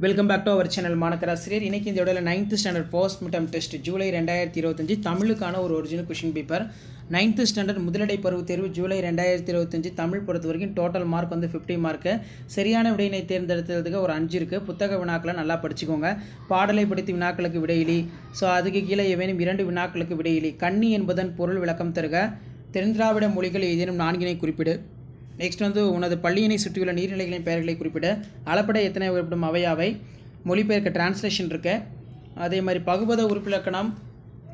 Welcome back to our channel மாணக்கராசிரியர். இன்றைக்கி இந்த வீடியோவில் 9th standard post midterm test July 2025 தமிழுக்கான ஒரு original question paper. 9th standard முதலடை பருவ தேர்வு ஜூலை 2025 தமிழ் பொறுத்த வரைக்கும் டோட்டல் மார்க் வந்து 50 மார்க்கு. சரியான விடையினை தேர்ந்தெடுத்ததுக்கு ஒரு 5 இருக்குது. புத்தக வினாக்களை நல்லா படிச்சுக்கோங்க. பாடலை படித்து வினாக்களுக்கு விடையிலி. ஸோ அதுக்கு கீழே ஏவேனும் 2 வினாக்களுக்கு விடையிலி. கன்னி என்பதன் பொருள் விளக்கம் தருக. தென்திராவிட மொழிகள் ஏதேனும் 4 குறிப்பிடு. நெக்ஸ்ட் வந்து உனது பள்ளியினை சுற்றியுள்ள நீர்நிலைகளின் பெயர்களை குறிப்பிட. அளப்பட எத்தனை குறிப்பிடும் அவையாவை. மொழிபெயர்க்க டிரான்ஸ்லேஷன் இருக்கு. அதே மாதிரி பகுபத உறுப்பிலக்கணம்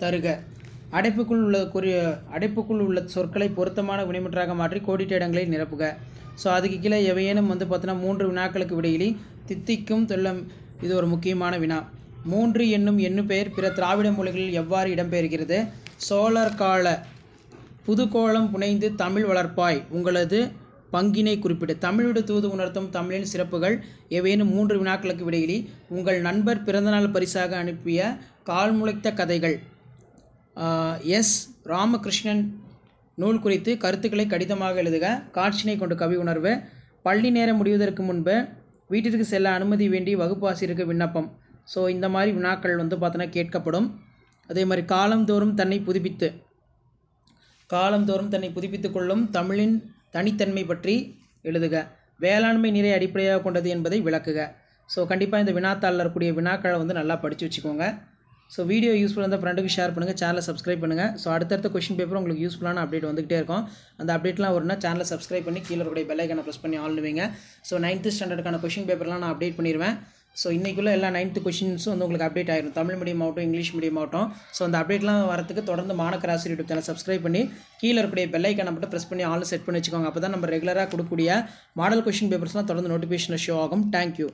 தருக. அடைப்புக்குள் உள்ள சொற்களை பொருத்தமான வினைமுற்றாக மாற்றி கோடிட்ட இடங்களை நிரப்புக. ஸோ அதுக்கு கீழே எவையேனும் வந்து பார்த்தீங்கன்னா 3 வினாக்களுக்கு விடையிலி. தித்திக்கும் தொல்லம் இது ஒரு முக்கியமான வினா. 3 என்னும் எண்ணுப்பெயர் பிற திராவிட மொழிகளில் எவ்வாறு இடம்பெறுகிறது. சோழர் கால புதுக்கோளம் புனைந்து தமிழ் வளர்ப்பாய் உங்களது பங்கினை குறிப்பிட்டு. தமிழோடு தூது உணர்த்தும் தமிழின் சிறப்புகள் ஏவேனும் 3 வினாக்களுக்கு விடையிலி. உங்கள் நண்பர் பிறந்தநாள் பரிசாக அனுப்பிய கால்முளைத்த கதைகள். எஸ் ராமகிருஷ்ணன் நூல் குறித்து கருத்துக்களை கடிதமாக எழுதுக. காட்சினை கொண்டு கவி உணர்வு. பள்ளி நேரம் முடிவதற்கு முன்பு வீட்டிற்கு செல்ல அனுமதி வேண்டி வகுப்பு ஆசிரியருக்கு விண்ணப்பம். ஸோ இந்த மாதிரி வினாக்கள் வந்து பார்த்தோன்னா கேட்கப்படும். அதே மாதிரி காலந்தோறும் தன்னை புதுப்பித்துக் கொள்ளும் தமிழின் தனித்தன்மை பற்றி எழுதுக. வேளாண்மை நீரை அடிப்படையாக கொண்டது என்பதை விளக்குக. ஸோ கண்டிப்பாக இந்த வினாத்தாளில் இருக்கக்கூடிய வினாக்களை வந்து நல்லா படித்து வச்சுக்கோங்க. ஸோ வீடியோ யூஸ்ஃபுல்லாக இருந்தால் ஃப்ரெண்டுக்கு ஷேர் பண்ணுங்கள், சேனலை சப்ஸ்கிரைப் பண்ணுங்கள். ஸோ அடுத்தடுத்த கொஷின் பேப்பர் உங்களுக்கு யூஸ்ஃபுல்லான அப்டேட் வந்துகிட்டே இருக்கும். அந்த அப்டேட்லாம் வரும்னா சேனலை சப்ஸ்கிரைப் பண்ணி கீழே இருக்கக்கூடிய பெல் ஐக்கானை ப்ரெஸ் பண்ணி ஆல் பண்ணுவீங்க. ஸோ 9th ஸ்டாண்டர்டுக்கான கொஷின் பேப்பர்லாம் நான் அப்டேட் பண்ணிடுவேன். ஸோ இன்றைக்குள்ள எல்லா 9th கொஷின்ஸும் வந்து உங்களுக்கு அப்டேட் ஆகிடும். தமிழ் மீடியம் ஆகட்டும், இங்கிலீஷ் மீடியம் ஆகட்டும். ஸோ அந்த அப்டேட்லாம் வரத்துக்கு தொடர்ந்து மாணக்கராசிரியர் யூடியூப் சேனல் சப்ஸ்கிரைப் பண்ணி கீழே இருக்கக்கூடிய பெல் ஐக்கானை மட்டும் ப்ரெஸ் பண்ணி ஆல் செட் பண்ணி வச்சுக்கோங்க. அப்போ தான் நம்ம ரெகுலராக கொடுக்கக்கூடிய மாடல் கொஷின் பேப்பர்ஸ்லாம் தொடர்ந்து நோட்டிஃபிகேஷனில் ஷோ ஆகும். தேங்க்யூ.